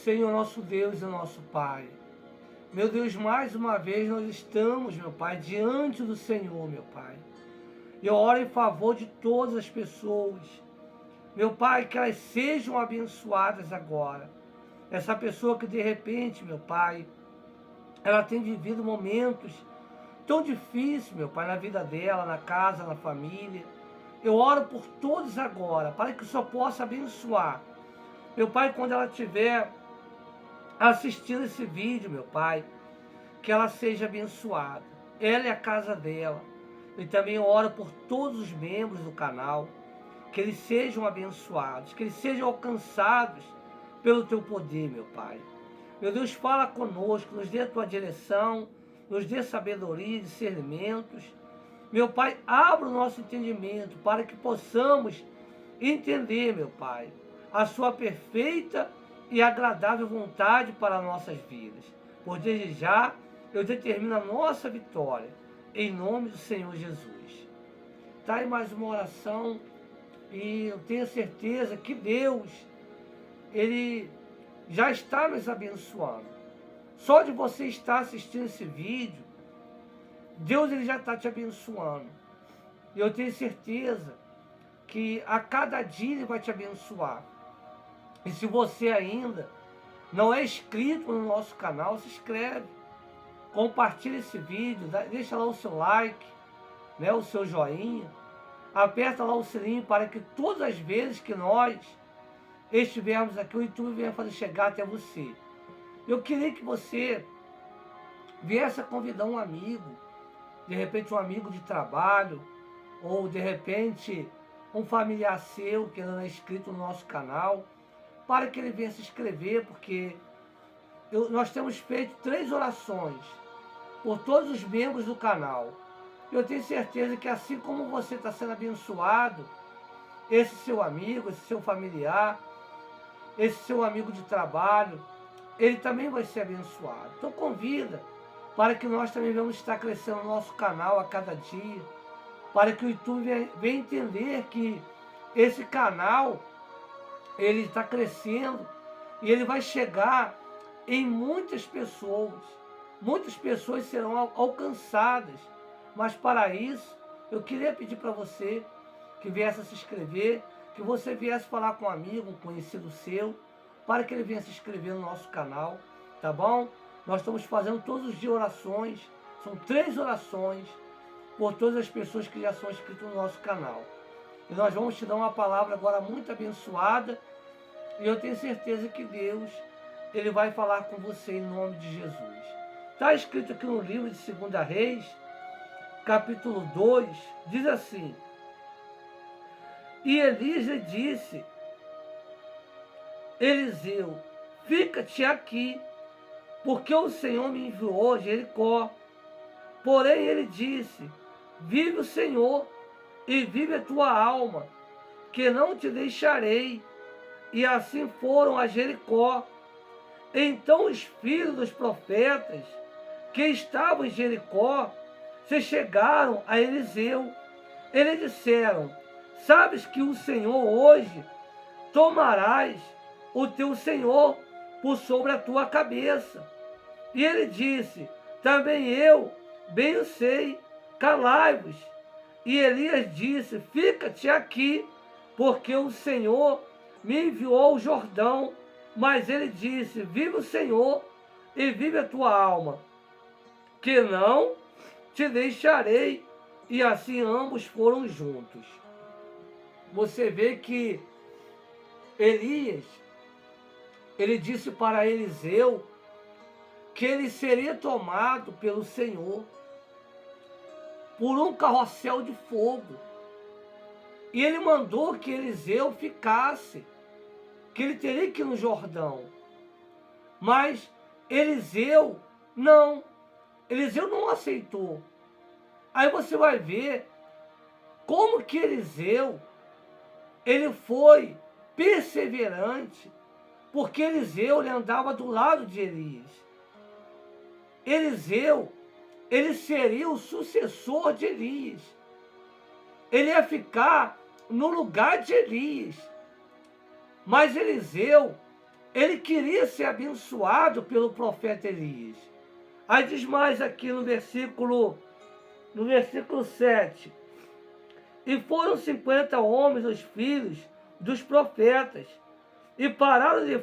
Senhor, nosso Deus e nosso Pai. Meu Deus, mais uma vez nós estamos, meu Pai, diante do Senhor, meu Pai. Eu oro em favor de todas as pessoas. Meu Pai, que elas sejam abençoadas agora. Essa pessoa que de repente, meu Pai, ela tem vivido momentos tão difíceis, meu Pai, na vida dela, na casa, na família. Eu oro por todos agora, para que o Senhor possa abençoar. Meu Pai, quando ela estiver assistindo esse vídeo, meu Pai, que ela seja abençoada. Ela é a casa dela. E também oro por todos os membros do canal, que eles sejam abençoados, que eles sejam alcançados pelo Teu poder, meu Pai. Meu Deus, fala conosco, nos dê a Tua direção, nos dê sabedoria e discernimentos. Meu Pai, abra o nosso entendimento para que possamos entender, meu Pai, a Sua perfeita e agradável vontade para nossas vidas. Por desde já, eu determino a nossa vitória, em nome do Senhor Jesus. Tá aí mais uma oração e eu tenho certeza que Deus, Ele já está nos abençoando. Só de você estar assistindo esse vídeo, Deus ele já está te abençoando. E eu tenho certeza que a cada dia Ele vai te abençoar. E se você ainda não é inscrito no nosso canal, se inscreve. Compartilha esse vídeo, deixa lá o seu like, né, o seu joinha. Aperta lá o sininho para que todas as vezes que nós estivermos aqui, o YouTube venha fazer chegar até você. Eu queria que você viesse a convidar um amigo, de repente um amigo de trabalho, ou de repente um familiar seu que não é inscrito no nosso canal, para que ele venha se inscrever, porque nós temos feito 3 orações por todos os membros do canal. Eu tenho certeza que assim como você está sendo abençoado, esse seu amigo, esse seu familiar, esse seu amigo de trabalho, ele também vai ser abençoado. Então convida para que nós também vamos estar crescendo no nosso canal a cada dia, para que o YouTube venha entender que esse canal, ele está crescendo e ele vai chegar em muitas pessoas. Muitas pessoas serão alcançadas, mas para isso eu queria pedir para você que viesse a se inscrever, que você viesse falar com um amigo, um conhecido seu, para que ele venha se inscrever no nosso canal, tá bom? Nós estamos fazendo todos os dias orações, são 3 orações por todas as pessoas que já são inscritas no nosso canal. E nós vamos te dar uma palavra agora muito abençoada, e eu tenho certeza que Deus, Ele vai falar com você em nome de Jesus. Está escrito aqui no livro de 2 Reis, capítulo 2, diz assim: E Elias lhe disse, Eliseu, fica-te aqui, porque o Senhor me enviou a Jericó. Porém ele disse, vive o Senhor, e vive a tua alma, que não te deixarei. E assim foram a Jericó. Então os filhos dos profetas que estavam em Jericó se chegaram a Eliseu. Eles disseram, sabes que o Senhor hoje tomarás o teu Senhor por sobre a tua cabeça. E ele disse, também eu bem o sei, calai-vos. E Elias disse, fica-te aqui, porque o Senhor me enviou ao Jordão. Mas ele disse, vive o Senhor e vive a tua alma, que não te deixarei. E assim ambos foram juntos. Você vê que Elias, ele disse para Eliseu que ele seria tomado pelo Senhor por um carrossel de fogo. E ele mandou que Eliseu ficasse, que ele teria que ir no Jordão. Mas Eliseu não aceitou. Aí você vai ver como que Eliseu, ele foi perseverante, porque Eliseu ele andava do lado de Elias. Eliseu, ele seria o sucessor de Elias. Ele ia ficar no lugar de Elias. Mas Eliseu, ele queria ser abençoado pelo profeta Elias. Aí diz mais aqui no versículo 7. E foram 50 homens os filhos dos profetas, e pararam de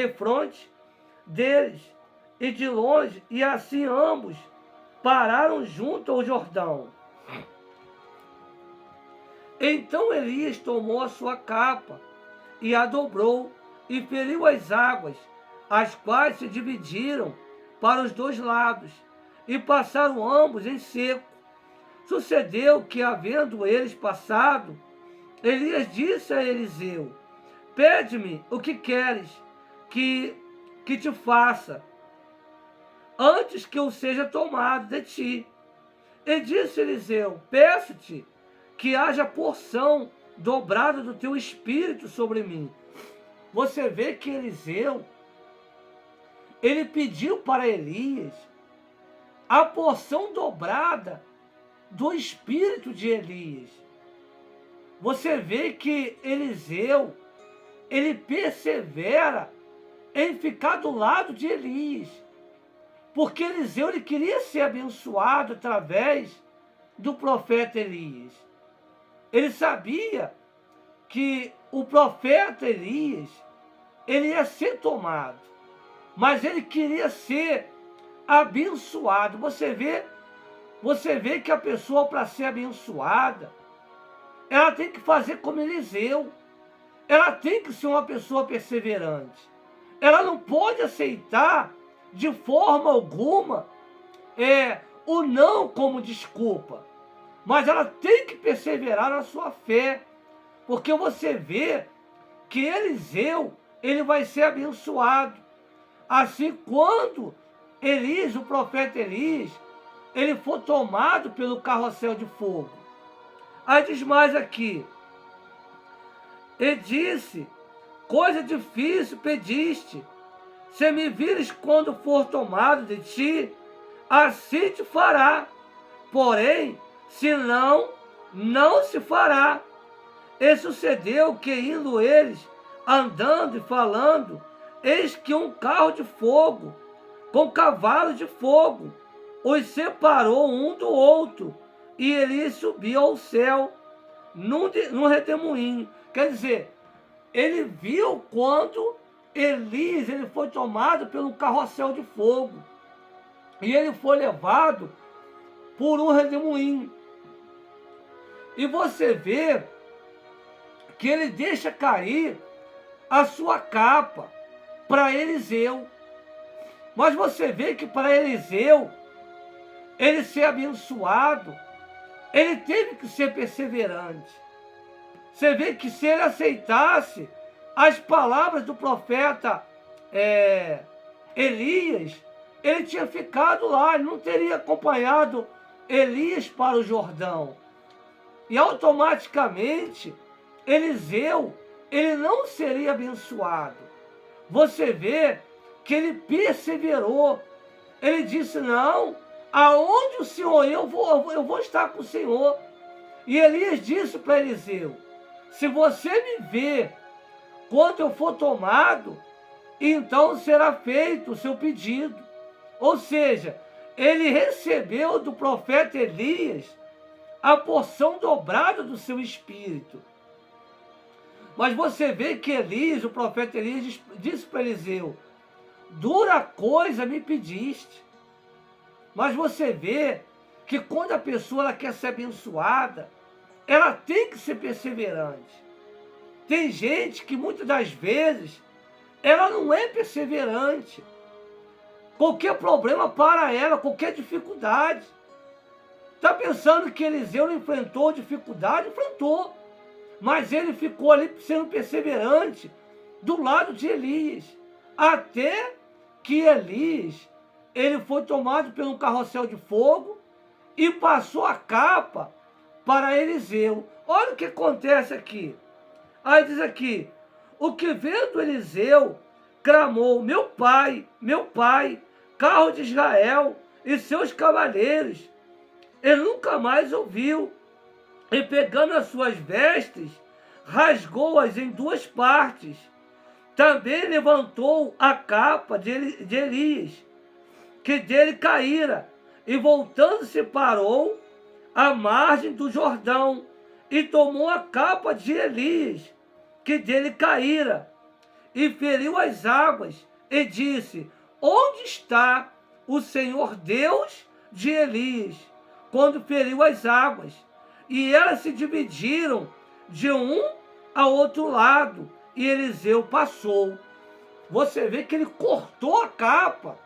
fronte deles, e de longe, e assim ambos pararam junto ao Jordão. Então Elias tomou a sua capa, e a dobrou, e feriu as águas, as quais se dividiram para os dois lados, e passaram ambos em seco. Sucedeu que, havendo eles passado, Elias disse a Eliseu: pede-me o que queres que te faça, antes que eu seja tomado de ti. E disse Eliseu: peço-te que haja porção dobrada do teu espírito sobre mim. Você vê que Eliseu, ele pediu para Elias a porção dobrada do espírito de Elias. Você vê que Eliseu, ele persevera em ficar do lado de Elias, porque Eliseu, ele queria ser abençoado através do profeta Elias. Ele sabia que o profeta Elias, ele ia ser tomado, mas ele queria ser abençoado. Você vê que a pessoa, para ser abençoada, ela tem que fazer como Eliseu. Ela tem que ser uma pessoa perseverante. Ela não pode aceitar de forma alguma o não como desculpa, mas ela tem que perseverar na sua fé, porque você vê que Eliseu, ele vai ser abençoado. Assim, quando Elias, o profeta Elias, ele for tomado pelo carrossel de fogo. Aí diz mais aqui, e disse: coisa difícil pediste, se me vires quando for tomado de ti, assim te fará, porém, se não, não se fará. E sucedeu que, indo eles, andando e falando, eis que um carro de fogo, com cavalos de fogo, os separou um do outro, e Elias subiu ao céu num redemoinho. Quer dizer, ele viu quando Elias, ele foi tomado pelo carrossel de fogo, e ele foi levado por um redemoinho. E você vê que ele deixa cair a sua capa para Eliseu. Mas você vê que para Eliseu, ele ser abençoado, ele teve que ser perseverante. Você vê que se ele aceitasse as palavras do profeta Elias, ele tinha ficado lá, ele não teria acompanhado Elias para o Jordão. E automaticamente, Eliseu, ele não seria abençoado. Você vê que ele perseverou. Ele disse: não, aonde o Senhor eu vou estar com o Senhor. E Elias disse para Eliseu: se você me ver quando eu for tomado, então será feito o seu pedido. Ou seja, ele recebeu do profeta Elias a porção dobrada do seu espírito. Mas você vê que Elias, o profeta Elias, disse para Eliseu: dura coisa me pediste. Mas você vê que quando a pessoa ela quer ser abençoada, ela tem que ser perseverante. Tem gente que muitas das vezes ela não é perseverante. Qualquer problema para ela, qualquer dificuldade. Está pensando que Eliseu não enfrentou dificuldade? Enfrentou. Mas ele ficou ali sendo perseverante do lado de Elias. Até que Elias, ele foi tomado pelo carrossel de fogo e passou a capa para Eliseu. Olha o que acontece aqui. Aí diz aqui: o que vendo Eliseu, clamou: meu pai, carro de Israel e seus cavaleiros. Ele nunca mais ouviu. E pegando as suas vestes, rasgou-as em duas partes. também levantou a capa de Elias, que dele caíra, e voltando-se parou à margem do Jordão, e tomou a capa de Elias, que dele caíra, e feriu as águas, e disse: onde está o Senhor Deus de Elias? Quando feriu as águas, e elas se dividiram de um a outro lado, e Eliseu passou. Você vê que ele cortou a capa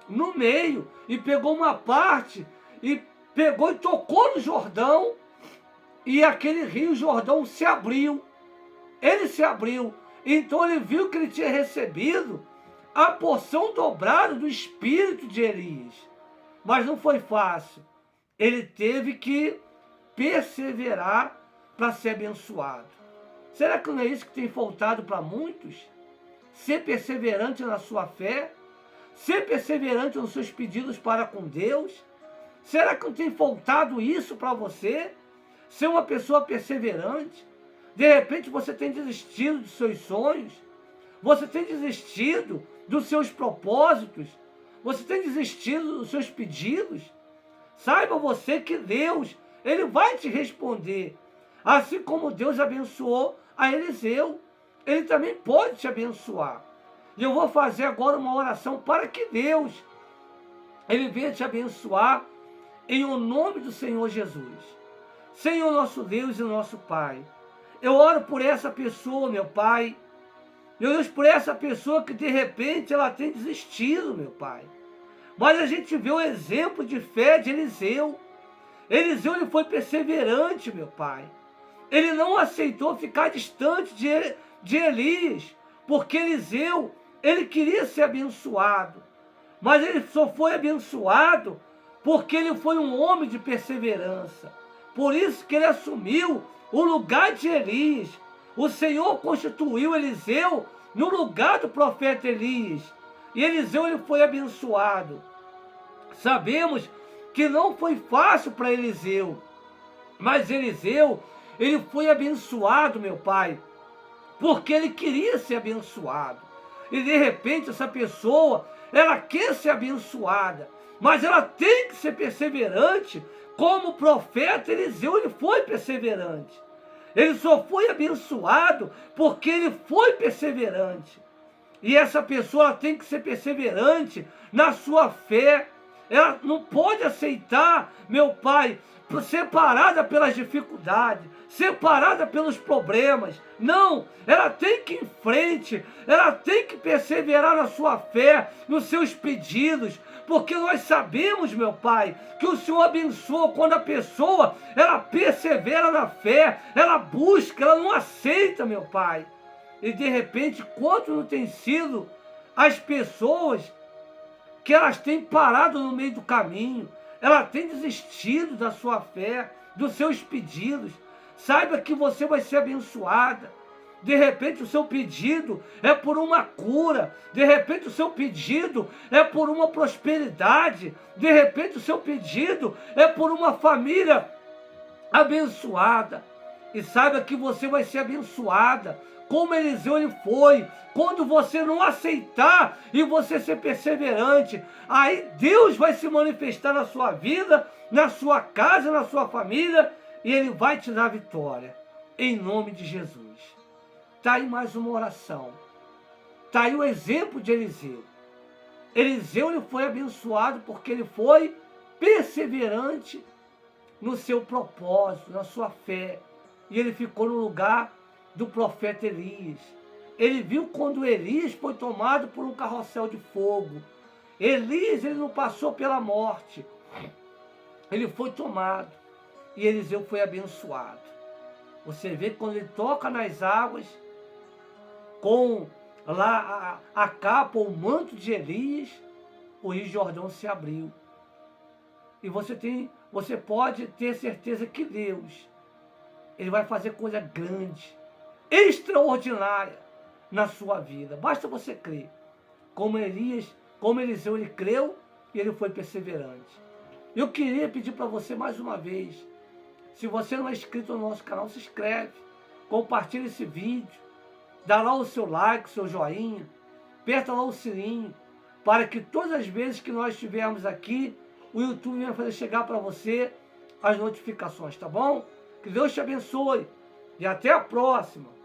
no meio, e pegou uma parte, e pegou e tocou no Jordão, e aquele rio Jordão se abriu. Ele se abriu. Então ele viu que ele tinha recebido a porção dobrada do espírito de Elias. Mas não foi fácil. Ele teve que perseverar para ser abençoado. Será que não é isso que tem faltado para muitos? Ser perseverante na sua fé? Ser perseverante nos seus pedidos para com Deus? Será que não tem faltado isso para você? Ser uma pessoa perseverante? De repente você tem desistido dos seus sonhos? Você tem desistido dos seus propósitos? Você tem desistido dos seus pedidos? Saiba você que Deus, Ele vai te responder. Assim como Deus abençoou a Eliseu, Ele também pode te abençoar. E eu vou fazer agora uma oração para que Deus, Ele venha te abençoar em o nome do Senhor Jesus. Senhor nosso Deus e nosso Pai, eu oro por essa pessoa, meu Pai. Meu Deus, por essa pessoa que de repente ela tem desistido, meu Pai. Mas a gente vê o exemplo de fé de Eliseu. Eliseu, ele foi perseverante, meu Pai. Ele não aceitou ficar distante de Elias, porque Eliseu, ele queria ser abençoado. Mas ele só foi abençoado porque ele foi um homem de perseverança. Por isso que ele assumiu o lugar de Elias. O Senhor constituiu Eliseu no lugar do profeta Elias. E Eliseu, ele foi abençoado. Sabemos que não foi fácil para Eliseu. Mas Eliseu, ele foi abençoado, meu Pai, porque ele queria ser abençoado. E de repente essa pessoa, ela quer ser abençoada, mas ela tem que ser perseverante, como o profeta Eliseu, ele foi perseverante. Ele só foi abençoado porque ele foi perseverante. E essa pessoa, ela tem que ser perseverante na sua fé. Ela não pode aceitar, meu Pai, separada pelas dificuldades, separada pelos problemas. Não, ela tem que ir em frente, ela tem que perseverar na sua fé, nos seus pedidos, porque nós sabemos, meu Pai, que o Senhor abençoa quando a pessoa, ela persevera na fé, ela busca, ela não aceita, meu Pai. E de repente, quanto não tem sido as pessoas que elas têm parado no meio do caminho, ela tem desistido da sua fé, dos seus pedidos. Saiba que você vai ser abençoada. De repente o seu pedido é por uma cura. De repente o seu pedido é por uma prosperidade. De repente o seu pedido é por uma família abençoada. E saiba que você vai ser abençoada, como Eliseu ele foi. Quando você não aceitar e você ser perseverante, aí Deus vai se manifestar na sua vida, na sua casa, na sua família, e Ele vai te dar vitória, em nome de Jesus. Está aí mais uma oração. Está aí o exemplo de Eliseu. Eliseu ele foi abençoado porque ele foi perseverante no seu propósito, na sua fé. E ele ficou no lugar do profeta Elias. Ele viu quando Elias foi tomado por um carrossel de fogo. Elias, ele não passou pela morte. Ele foi tomado. E Eliseu foi abençoado. Você vê que quando ele toca nas águas, com lá a capa, o manto de Elias, o Rio Jordão se abriu. E você pode ter certeza que Deus, Ele vai fazer coisa grande, extraordinária na sua vida. Basta você crer. Como Eliseu, ele creu e ele foi perseverante. Eu queria pedir para você mais uma vez, se você não é inscrito no nosso canal, se inscreve, compartilha esse vídeo, dá lá o seu like, o seu joinha, aperta lá o sininho, para que todas as vezes que nós estivermos aqui, o YouTube venha fazer chegar para você as notificações, tá bom? Que Deus te abençoe e até a próxima.